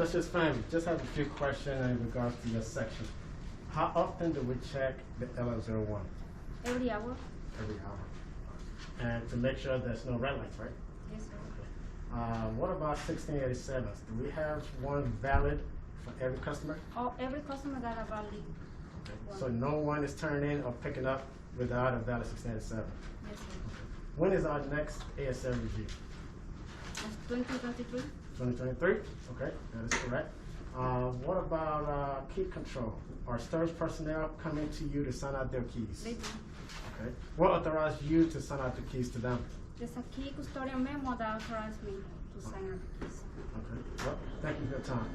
Specialist family, just have a few questions in regards to your section. How often do we check the LL01? Every hour. Every hour. And to make sure there's no red lights, right? Yes, sir. What about 1687s? Do we have one valid for every customer? Oh, every customer got a valid. Okay. So no one is turning in or picking up without a valid 1687? Yes, sir. When is our next ASL review? That's 2023. 2023? Okay, that is correct. What about key control? Are storage personnel coming to you to sign out their keys? They do. Okay. What authorized you to sign out the keys to them? There's a key custodian memo that authorized me to sign out the keys. Okay. Well, thank you for your time.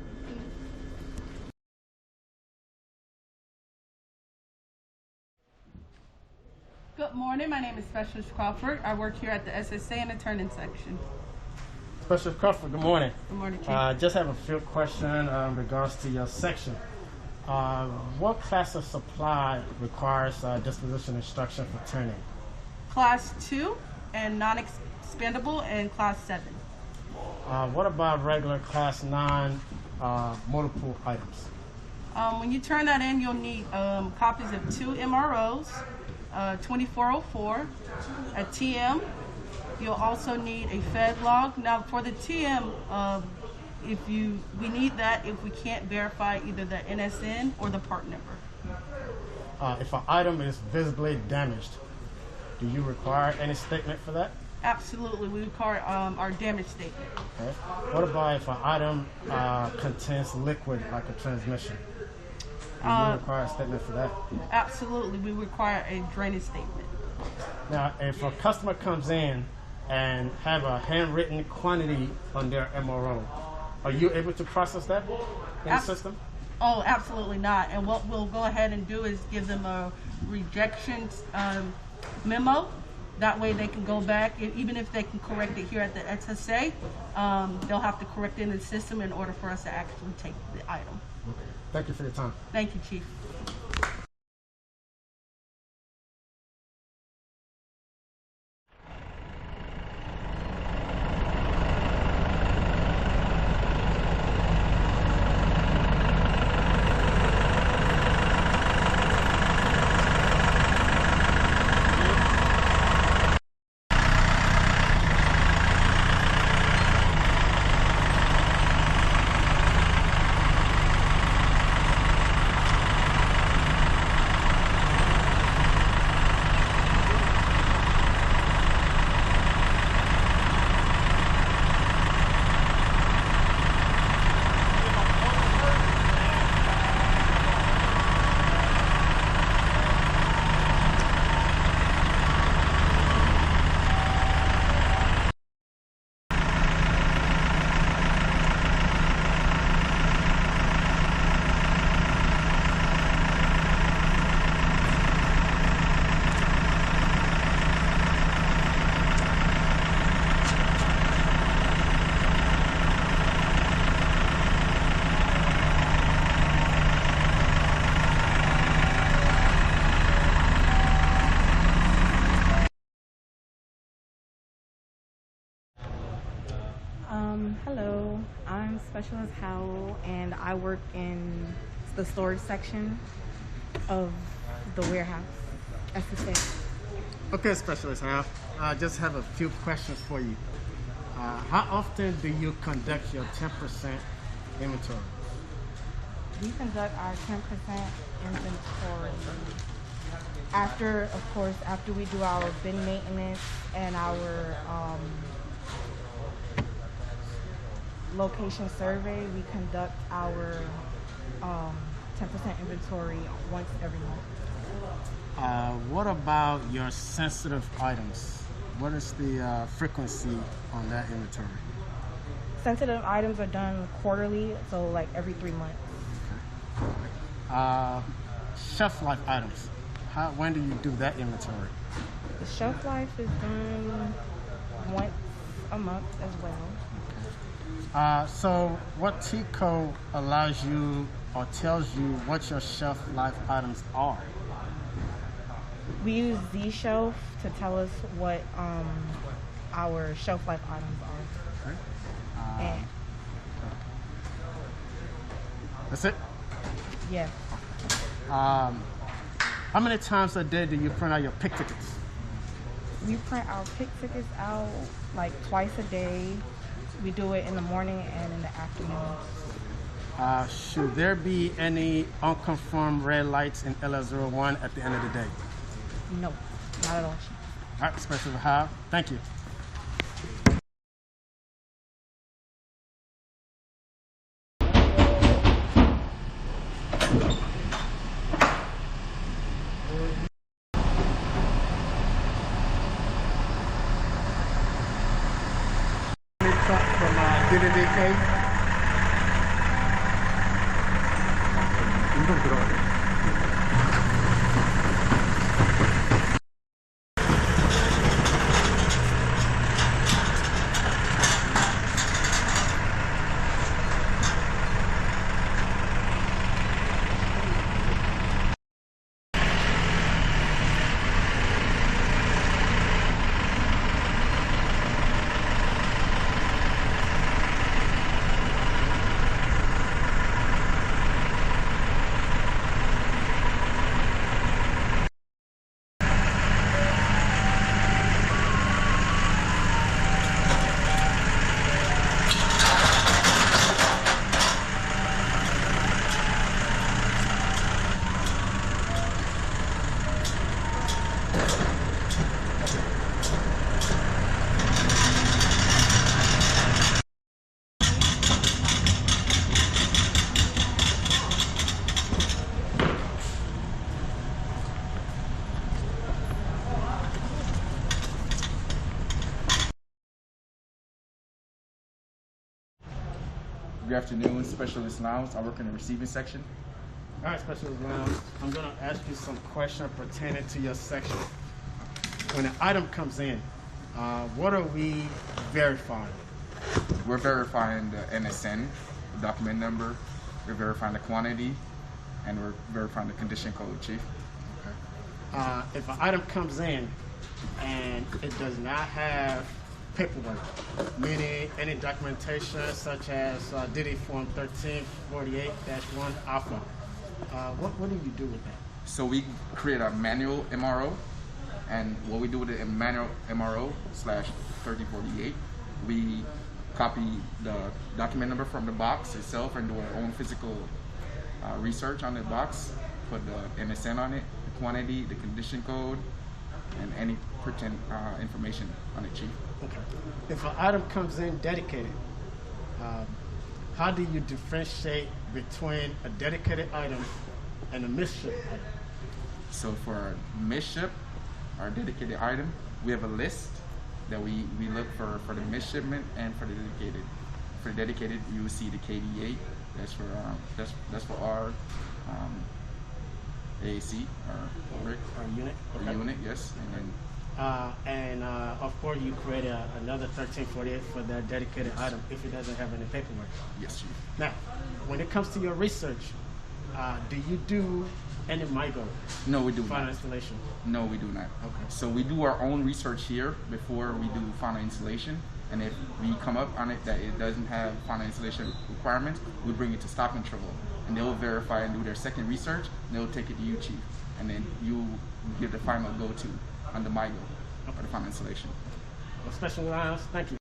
Good morning, my name is Specialist Crawford. I work here at the SSA in the turning section. Specialist Crawford, good morning. Good morning, Chief. Just have a few questions in regards to your section. What class of supply requires disposition instruction for turning? Class 2 and non-expendable and Class 7. What about regular Class 9 multiple items? When you turn that in, you'll need copies of 2 MROs, 2404, a TM. You'll also need a Fed log. Now for the TM, we need that if we can't verify either the NSN or the part number. If an item is visibly damaged, do you require any statement for that? Absolutely, we require our damage statement. Okay. What about if an item contains liquid like a transmission? Do you require a statement for that? Absolutely, we require a drainage statement. Now, if a customer comes in and have a handwritten quantity on their MRO, are you able to process that in the system? Oh, absolutely not. And what we'll go ahead and do is give them a rejection memo. That way they can go back, and even if they can correct it here at the SSA, they'll have to correct it in the system in order for us to actually take the item. Okay. Thank you for your time. Thank you, Chief. Hello, I'm Specialist Howell, and I work in the storage section of the warehouse, SSA. Okay, Specialist Howell, I just have a few questions for you. How often do you conduct your 10% inventory? We conduct our 10% inventory after, of course, after we do our bin maintenance and our location survey. We conduct our 10% inventory once every month. What about your sensitive items? What is the frequency on that inventory? Sensitive items are done quarterly, so like every 3 months. Okay. Shelf life items. When do you do that inventory? The shelf life is done once a month as well. So what T-code allows you or tells you what your shelf life items are? We use Z-shelf to tell us what our shelf life items are. Okay. And That's it? Yes. How many times a day do you print out your pick tickets? We print our pick tickets out like twice a day. We do it in the morning and in the afternoon. Should there be any unconfirmed red lights in LS01 at the end of the day? No, not at all. All right, Special How. Thank you. From DDDK. 운동 들어가야 돼. Good afternoon, Specialist Lounge. I work in the receiving section. All right, Specialist Lounge. I'm going to ask you some questions pertaining to your section. When an item comes in, what are we verifying? We're verifying the NSN, the document number, we're verifying the quantity, and we're verifying the condition code, Chief. Okay. If an item comes in and it does not have paperwork, meaning any documentation such as DD Form 1348-1 Alpha, what do you do with that? So we create a manual MRO, and what we do with the manual MRO /1348, we copy the document number from the box itself and do our own physical research on the box, put the MSN on it, the quantity, the condition code, and any pertinent information on it, Chief. Okay. If an item comes in dedicated, how do you differentiate between a dedicated item and a misship item? So for our misship, our dedicated item, we have a list that we look for the misshipment and for the dedicated. For the dedicated, you will see the KD8. That's for our AAC, our brick, Our unit? the Okay. unit, yes. And then Of course, you create another 1348 for that dedicated item if it doesn't have any paperwork. yes, Chief. Now, when it comes to your research, do you do any MIGO No, we do final not. installation? No, we do not. Okay. So we do our own research here before we do final installation. And if we come up on it that it doesn't have final installation requirements, we bring it to stock control. And they'll verify and do their second research, and they'll take it to you, Chief. And then you give the final go-to on the MIGO for the final installation. Well, Special Alliance, thank you.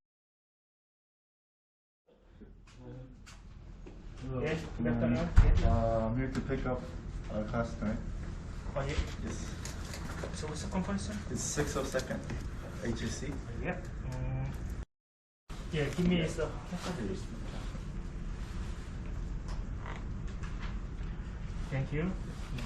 Yes, good afternoon. I'm here to pick up a class tonight. Oh, yeah. Yes. So what's the conference? It's 602nd HSC. Yep. Yeah, give me the. Thank you. Yeah.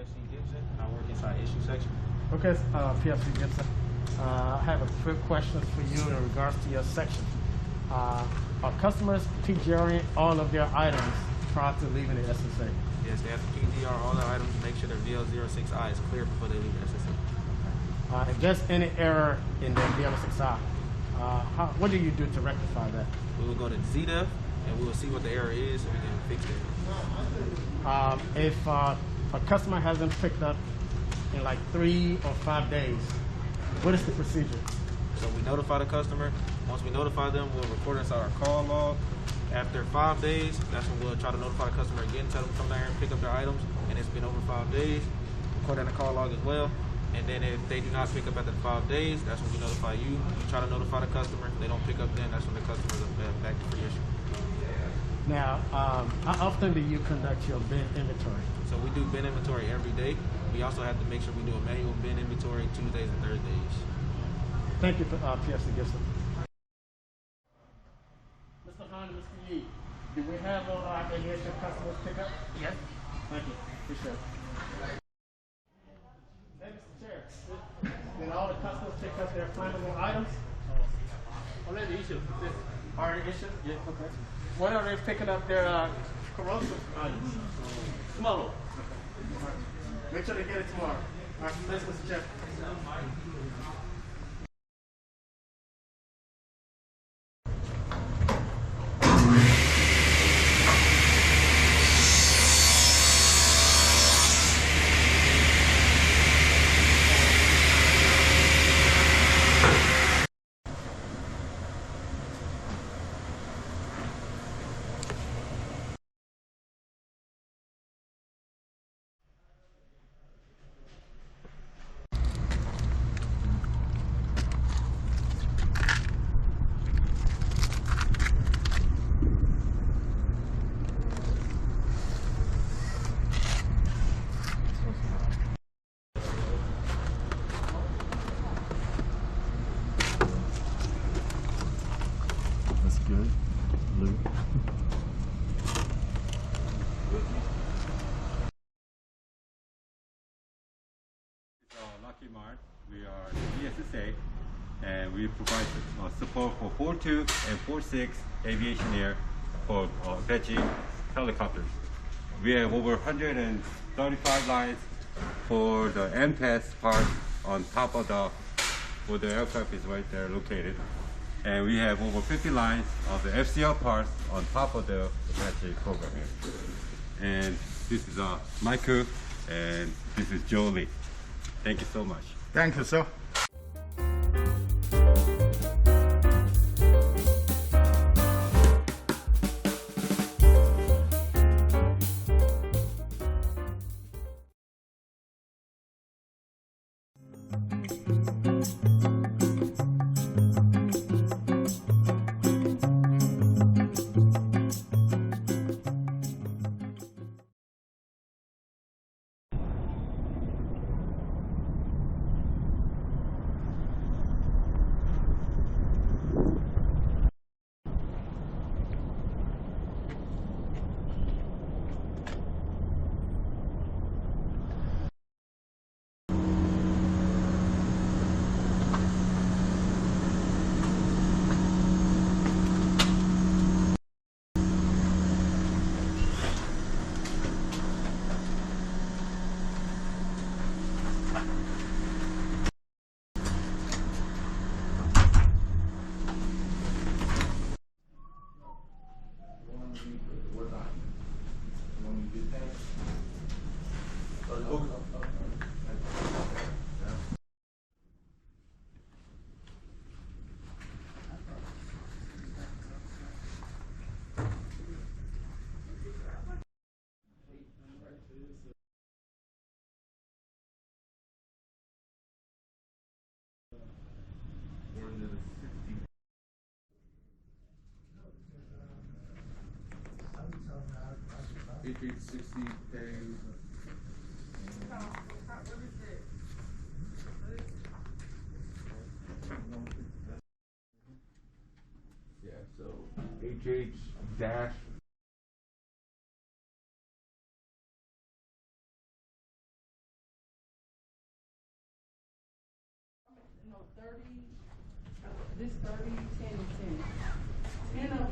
PFC Gibson. I work inside issue section. Okay, PFC Gibson. I have a quick question for you in regards to your section. Are customers PGRing all of their items prior to leaving the SSA? Yes, they have to PGR all their items to make sure their VL06I is clear before they leave the SSA. If there's any error in the VL6I, what do you do to rectify that? We will go to ZDEF and we will see what the error is and we can fix it. If a customer hasn't picked up in like 3 or 5 days, what is the procedure? So we notify the customer. Once we notify them, we'll record inside our call log. After 5 days, that's when we'll try to notify the customer again, tell them to come down here and pick up their items, and it's been over 5 days. Record in the call log as well. And then if they do not pick up after the 5 days, that's when we notify you. You try to notify the customer. If they don't pick up then, that's when the customer is back to free issue. Now, how often do you conduct your bin inventory? So we do bin inventory every day. We also have to make sure we do a manual bin inventory Tuesdays and Thursdays. Thank you for PFC Gibson. Mr. Han, Mr. Yee, do we have aviation customers pick up? Yes. Thank you. Appreciate it. Hey, Mr. Chair, did all the customers pick up their flammable items? Already issued. Already issued? Yeah, okay. When are they picking up their corrosive items? Tomorrow. Make sure they get it tomorrow. All right, thanks, Mr. Chair. That's good. Luke. Lucky Mart. We are the SSA and we provide support for 4.2 and 4.6 aviation air for Apache helicopters. We have over 135 lines for the MPAS part on top of where the aircraft is right there located. And we have over 50 lines of the FCL parts on top of the Apache program here. And this is Michael and this is Jolie. Thank you so much. Thank you, sir. Yeah, so HH dash So 30, this 30, 10, and 10. 10 of